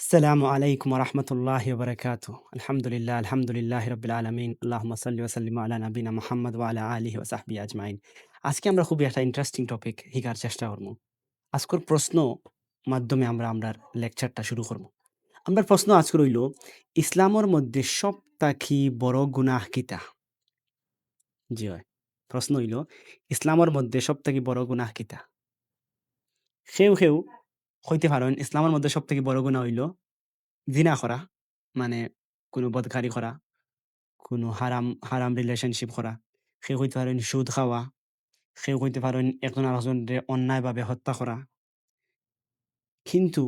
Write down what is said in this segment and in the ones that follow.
আসসালামু আলাইকুম ওরহমতুল্লাহি ওবারাকাতু। আলহামদুলিল্লাহ, আলহামদুলিল্লাহি রাব্বিল আলামিন। আল্লাহুম্মা সাল্লি ওয়া সাল্লিম আলা নাবিয়িনা মুহাম্মদ ওয়া আলা আলিহি ওয়া সাহবিহি আজমাইন। আজকে আমরা খুবই একটা ইন্টারেস্টিং টপিক শিখার চেষ্টা করব। আজকের প্রশ্ন মাধ্যমে আমরার লেকচারটা শুরু করব। আমরার প্রশ্ন আজকে রইল, ইসলামের মধ্যে সবথাকি বড় গুনাহ কিতা? জি হয়। প্রশ্ন হইল, ইসলামের মধ্যে সবথেকে বড় গুনাহ কিতা? কেউ হইতে পারেন ইসলামের মধ্যে সবথেকে বড় গুনাহ হইল জিনা করা, মানে কোনো বদকারি করা, কোনো হারাম রিলেশনশিপ করা। কেউ হইতে পারেন সুদ খাওয়া, কেউ হইতে পারেন একজন আরেকজনরে অন্যায়ভাবে হত্যা করা। কিন্তু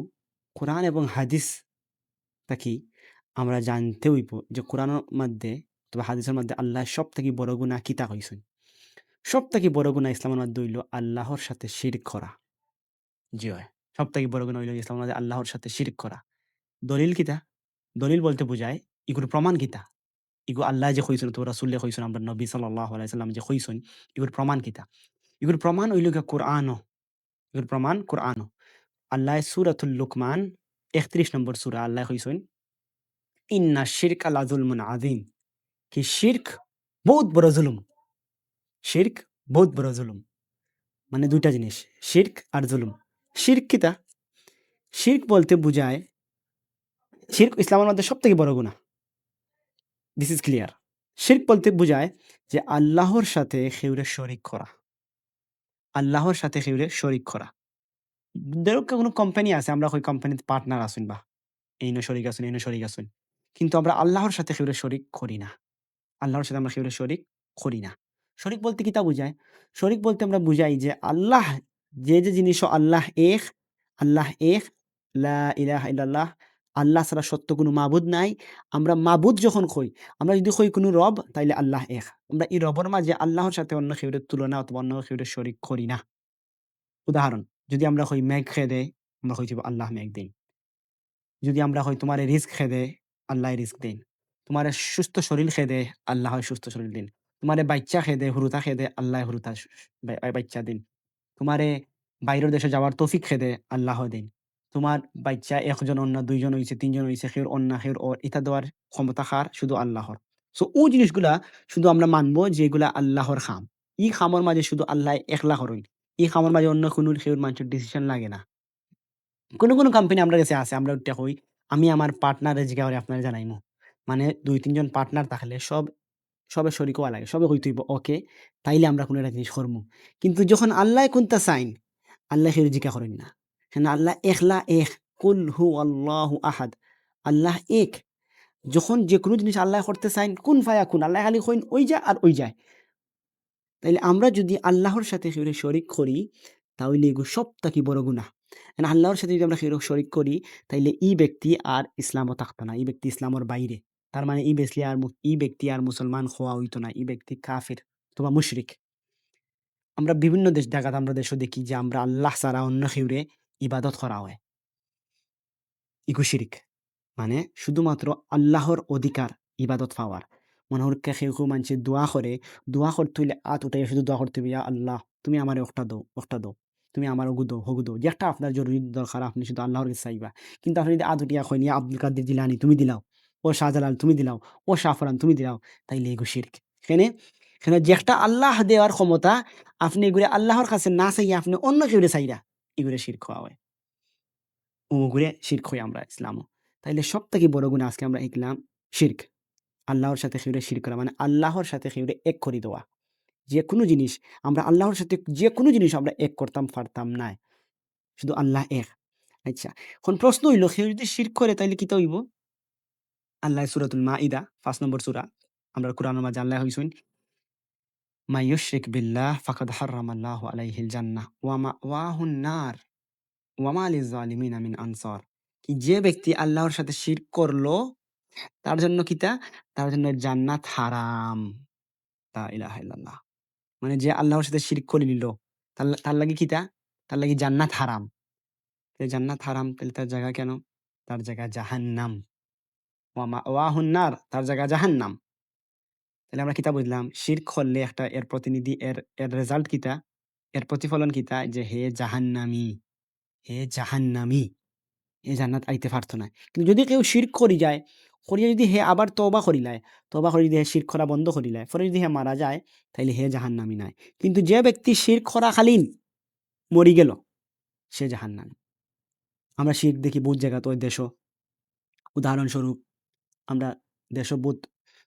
কোরআন এবং হাদিস থাকি আমরা জানতে হইব যে কোরআনের মধ্যে অথবা হাদিসের মধ্যে আল্লাহ সবথেকে বড় গুনাহ কিতা কইছেন। সবথেকে বড় গুনাহ ইসলামের মধ্যে হইল আল্লাহর সাথে শিরক করা। জি হয়। সবথেকে বড় গুনাহ হইল ইসলামের মধ্যে আল্লাহর সাথে শিরক করা। দলিল কিতা? দলিল বলতে বুঝায় এগুলোর প্রমাণ কিতা? ইগো আল্লাহ যে কইছেন অথবা রাসূলে কইছেন, আমরা নবী সাল্লাল্লাহু আলাইহি সাল্লাম যে কইছেন, এগুলোর প্রমাণ কিতা? এগুলোর প্রমাণ হইল গিয়া কোরআনও। এগুলোর প্রমাণ কোরআনও। আল্লাহ সূরাতুল লুকমান ৩১ নম্বর সূরা আল্লাহ কইছেন, ইন্না শিরকা লাযুলমুন আযীম। কি শিরক বহুত বড় জুলুম। শিরক বহুত বড় জুলুম। মানে ২ টা জিনিস, শিরক আর জুলুম। শিরক কিতা? শিরক বলতে বুঝায়, শিরক ইসলামের মধ্যে সবথেকে বড় গুনাহ। This is clear. শিরক বলতে বুঝায় যে আল্লাহর সাথে কেউরে শরীক করা। আল্লাহর সাথে কেউরে শরীক করা। ধরো কোনো কোম্পানি আছে, আমরা ওই কোম্পানিতে পার্টনার আছেন বা এইনো শরিক আছেন, এইনো শরিক আছেন। কিন্তু আমরা আল্লাহর সাথে কেউরে শরিক করি না। আল্লাহর সাথে আমরা কেউরে শরিক করি না। শরিক বলতে কি তা বুঝায়? শরিক বলতে আমরা বুঝাই যে আল্লাহ যে জিনিসও আল্লাহ এক, আল্লাহ এক, লা ইলাহা ইল্লাল্লাহ, আল্লাহ ছাড়া সত্য কোনো মাবুদ নাই। আমরা মাবুদ যখন কই, আমরা যদি কই কোনো রব, তাইলে আল্লাহ এক। আমরা এই রবের মাঝে আল্লাহর সাথে অন্য কেউরে তুলনা অথবা অন্য কেউরে শরিক করি না। উদাহরণ, যদি আমরা কই মেঘ খেয়ে দেয়, আমরা কইছি আল্লাহ মেঘ দেন। যদি আমরা কই তোমারে রিস্ক খেয়ে দেয়, আল্লাহই রিস্ক দেন। তোমারে সুস্থ শরীর খেয়ে দেয়, আল্লাহ সুস্থ শরীর দিন। তোমারে বাচ্চা খেয়ে দেয়, হুরুতা খেয়ে দেয়, আল্লাহ হুরুতা বাচ্চা দিন। তোমারে বাইরের দেশে যাওয়ার তৌফিক খেয়ে দেয়, আল্লাহ দিন। তোমার বাচ্চা ১ জন অন্য ২ জন হইছে, ৩ জন হইছে, কেউর অন্য কেউর ইটা দেওয়ার ক্ষমতা কার? শুধু আল্লাহর। সো ও জিনিসগুলা শুধু আমরা মানবো যে এগুলা আল্লাহর খাম। ই খামর মাঝে শুধু আল্লাহ একলা হরইন। ই খামর মাঝে অন্য কোনো কেউর মানুষের ডিসিশন লাগে না। কোনো কোম্পানি আমরা কাছে আছে, আমরা ওইটা কই, আমি আমার পার্টনারে জিগা করে আপনারে জানাইমু। মানে ২-৩ জন পার্টনার থাকলে সবে শরিক হওয়া লাগে। সবে কইতে হইব ওকে, তাইলে আমরা কোনো একটা জিনিস করমু। কিন্তু যখন আল্লাহ কোনটা চাইন, আল্লাহ সেটা জিজ্ঞা করেন না। কেন আল্লাহ একলা এক, কুল হু আল্লাহু আহাদ। আল্লাহ এক। যখন যেকোনো জিনিস আল্লাহ করতে চাইন, কুন ফায়াকুন। আল্লাহ খালি কইন ওই যা আর ওই যায়। তাইলে আমরা যদি আল্লাহর সাথে সেরে শরিক করি, তাহলে এগো সবথেকে বড় গুনাহ। এন্ড আল্লাহর সাথে যদি আমরা সেরক শরিক করি, তাইলে এই ব্যক্তি আর ইসলামও থাকতো না। এই ব্যক্তি ইসলামের বাইরে। তার মানে এই ব্যক্তি আর মুসলমান হওয়া হইতো না। এই ব্যক্তি কাফির অথবা মুশরিক। আমরা বিভিন্ন জায়গাতে আমরা দেশও দেখি যে আমরা আল্লাহ ছাড়া অন্য কেউরে ইবাদত করা হয়। ইগো শিরিক। মানে শুধুমাত্র আল্লাহর অধিকার ইবাদত পাওয়ার। মনে হর কেউ মানছে দোয়া করে, দোয়া করতে হইলে হাত উঠাইয়া শুধু দোয়া করতে হবে, ইয়া আল্লাহ তুমি আমারে অক্টা দাও, অক্টা দাও। তুমি আমার ওগু দাও, হগু দাও। যেটা আপনার জরুরি দরকার আপনি শুধু আল্লাহর কাছে চাইবা। কিন্তু আপনি যদি হাত উঠিয়া কইন, ইয়া আব্দুল কাদের জিলানী তুমি দিলাও, ও শাহজালাল তুমি দিলাও, ও শাহফরান তুমি দিলাও, তাইলে এগো শিরক। এখানে এখানে যেটা আল্লাহ দেওয়ার ক্ষমতা, আপনি এগুলো আল্লাহর কাছে না চাইয়া আপনি অন্য কেউরে চাইরা, এগুলো শিরক হওয়া হয়। ওগুলো শিরক হই আমরা ইসলামও। তাইলে সবথেকে বড় গুনাহ আজকে আমরা শিখলাম শিরক। আল্লাহর সাথে কাউরে শিরক করা মানে আল্লাহর সাথে কাউরে এক করে দেওয়া। যেকোনো জিনিস আমরা আল্লাহর সাথে যেকোনো জিনিস আমরা এক করতাম পারতাম না। শুধু আল্লাহ এক। আচ্ছা। এখন প্রশ্ন হইল কেউ যদি শিরক করে তাইলে কিতা হইব? আল্লাহ সূরাতুল মাইদা ৫ নম্বর সূরা। আমরা কোরআনের মাঝে আল্লাহ কইছেন, মা ইউশরিক বিল্লাহ ফাকাদ হারামাল্লাহু আলাইহিল জান্নাহ ওয়া মাওয়াহুন নার ওয়া মা লিয-যালিমিনা মিন আনসার। কি যে ব্যক্তি আল্লাহর সাথে শিরক করলো তার জন্য কিতা? তার জন্য জান্নাত হারাম। লা ইলাহা ইল্লাল্লাহ। মানে যে আল্লাহর সাথে শিরক করে নিল, তার লাগি কিতা? তার লাগি জান্নাত হারাম। জান্নাত হারাম তাইলে তার জায়গা কেন? তার জায়গা জাহান্নাম। ওয়া মাওয়াহুন নার, তার জায়গা জাহান্নাম। তাইলে আমরা কিতা বুঝলাম? শিরক করলে একটা এর প্রতিনিধি এর রেজাল্ট কিতা? এর প্রতিফলন কিতা? যে হে জাহান্নামী, হে জাহান্নামী। এ জান্নাত আইতে পারতো না। কিন্তু যদি কেউ শিরক করি যায়, করিয়া যদি হে আবার তওবা করিলায়, তওবা করে যদি হে শিরক করা বন্ধ করিলায়, পরে যদি হে মারা যায়, তাইলে হে জাহান্নামী নাই। কিন্তু যে ব্যক্তি শিরক করাকালীন মরি গেল, সে জাহান্নামী। আমরা শিরক দেখি বহুত জায়গাতে ওই দেশও। উদাহরণস্বরূপ আমরা দেশও বহুত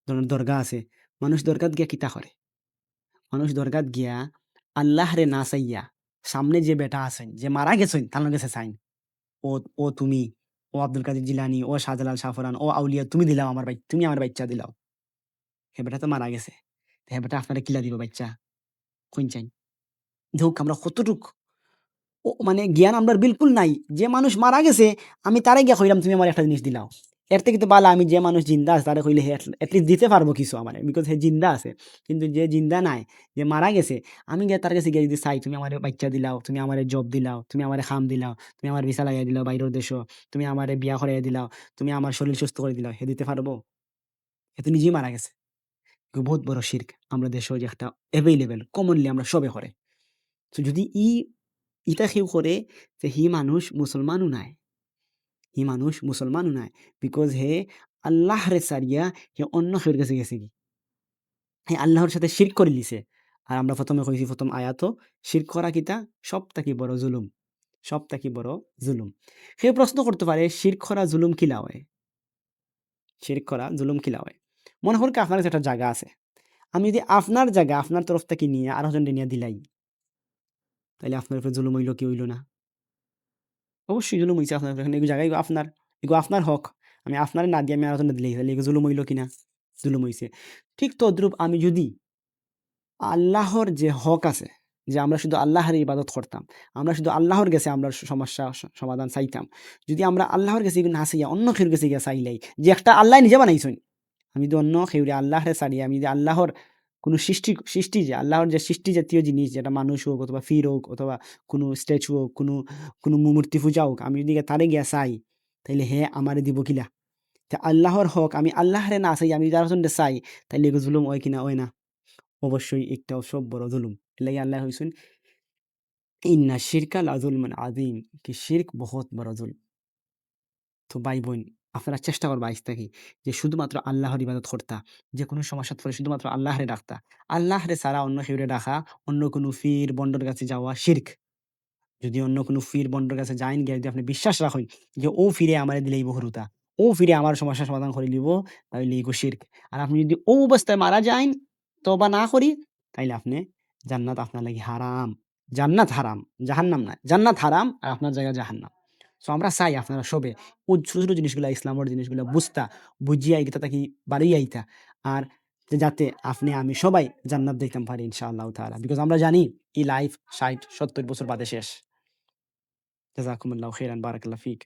ধরনের দরগা আছে। মানুষ দরগাত গিয়া কিতা করে? মানুষ দরগাত গিয়া আল্লাহরে না চাইয়া সামনে যে বেটা আছেন, যে মারা গেছেন তার কাছে চাইন। ও ও তুমি, ও আব্দুল কাদের জিলানী, ও শাহজালাল শাহফরান, ও আউলিয়া তুমি দিলাও তুমি আমার বাচ্চা দিলাও। হে বেটা তো মারা গেছে। হে বেটা আপনারে কিলা দিব বাচ্চা? কইন চাইন। দেখুক আমরা কতটুক মানে জ্ঞান আমরার বিলকুল নাই। যে মানুষ মারা গেছে আমি তারে গিয়া কইলাম তুমি আমার একটা জিনিস দিলাও। এর থেকে তো বালা আমি যে মানুষ জিন্দা আছে তারে কইলে হে এটলিস্ট দিতে পারবো কিছু আমারে। বিকজ হে জিন্দা আছে। কিন্তু যে জিন্দা নাই, যে মারা গেছে, আমি গিয়া তার কাছে গিয়া যদি চাই তুমি আমারে বাচ্চা দিলাও, তুমি আমারে জব দিলাও, তুমি আমারে খাম দিলাও, তুমি আমার ভিসা লাগাই দিলাও বাইরের দেশও, তুমি আমারে বিয়া করাইয়া দিলাও, তুমি আমার শরীর সুস্থ করে দিলাও, হে দিতে পারবো? হে তো নিজেই মারা গেছে। বহুত বড় শিরক আমরা দেশেও যে একটা এভেইলেবল কমনলি আমরা সবে করে। তো যদি ইটা কেউ করে যে হি মানুষ মুসলমানও নাই, হি মানুষ মুসলমানও নাই। বিকজ হে আল্লাহরে সারিয়া হে অন্য কেউর কাছে গেছে কি, হে আল্লাহর সাথে শিরক করে লিছে। আর আমরা প্রথমে কইছি প্রথম আয়াত, শিরক করা কিতা সব থাকি বড় জুলুম, সব থাকি বড় জুলুম। সে প্রশ্ন করতে পারে শিরক করা জুলুম কিলা হয়? শিরক করা জুলুম কিলা হয়? মনে করি আপনার কাছে একটা জায়গা আছে, আমি যদি আপনার জায়গা আপনার তরফ থেকে নিয়ে আরেকজন নিয়ে দিলাই, তাহলে আপনার উপরে জুলুম হইল কি হইল না? অবশ্যই জুলুম হইছে আপনার উপরে। কারণ এই জায়গা এগো আপনার, এগো আপনার হক। আমি আপনারে না দিয়ে আমি আরেকজনরে দিলাই, তাহলে এগো জুলুম হইল কিনা? জুলুম হইছে। ঠিক তদ্রূপ আমি যদি আল্লাহর যে হক আছে, যে আমরা শুধু আল্লাহর ইবাদত করতাম, আমরা শুধু আল্লাহর কাছে আমরা সমস্যা সমাধান চাইতাম। যদি আমরা আল্লাহর কাছে না চাইয়া অন্য কেউর কাছে গিয়া চাইলাই, যে একটা আল্লাহ নিজে বানাইছেন, আমি যদি অন্য কেউরে আল্লাহরে ছাড়িয়ে আমি যদি আল্লাহর কোনো সৃষ্টি যে আল্লাহর যে সৃষ্টি জাতীয় জিনিস, যেটা মানুষ হোক অথবা ফির হোক অথবা কোনো স্ট্যাচু হোক, কোনো মূর্তি পূজা হোক, আমি যদি তারে গিয়া চাই, তাইলে হে আমারে দিব কিলা? তা আল্লাহর হক আমি আল্লাহরে না চাই, আমি যার জন্য চাই, তাইলে এগো জুলুম হয় কিনা? হয় না? অবশ্যই একটাও সব বড় জুলুম। এর লাগি আল্লাহ হইছেন ইন্না শিরকা লাযুলমুন আযীম, কি শিরক বহুত বড় জুলম। তো ভাই বোন, আপনারা চেষ্টা করবা আইজ থাকি যে শুধুমাত্র আল্লাহর ইবাদত করতা, যে কোনো সমস্যাত পড়লে শুধুমাত্র আল্লাহরে ডাকতা। আল্লাহরে ছাড়া অন্য কেউরে ডাকা, অন্য কোনো পীর বন্ডর কাছে যাওয়া শিরক। যদি অন্য কোনো পীর বন্ডর কাছে যাইন, গিয়ে যদি আপনি বিশ্বাস রাখেন যে ও ফিরে আমারে দিলেই বহুরুতা, ও ফিরে আমার সমস্যার সমাধান করে দিব, তাইলে ইগো শিরক। আর আপনি যদি ও অবস্থায় মারা যাইন, তওবা না করি, তাইলে আপনি জান্নাত আপনার লাগি হারাম। জান্নাত হারাম, জাহান্নাম না। জান্নাত হারাম আর আপনার জায়গা জাহান্নাম। সো আমরা চাই আপনারা সবে ও ছোট, ছোট জিনিসগুলা ইসলামের জিনিসগুলা বুঝতা, বুঝিয়া এগুলা থাকি বাড়িয়ে আইতা। আর যাতে আপনি আমি সবাই জান্নাত দেখতাম পারি ইনশাআল্লাহু তাআলা। বিকজ আমরা জানি এই লাইফ ৬০-৭০ বছর বাদে শেষ। জাযাকুমুল্লাহু খাইরান, বারাকাল্লাহু ফিক।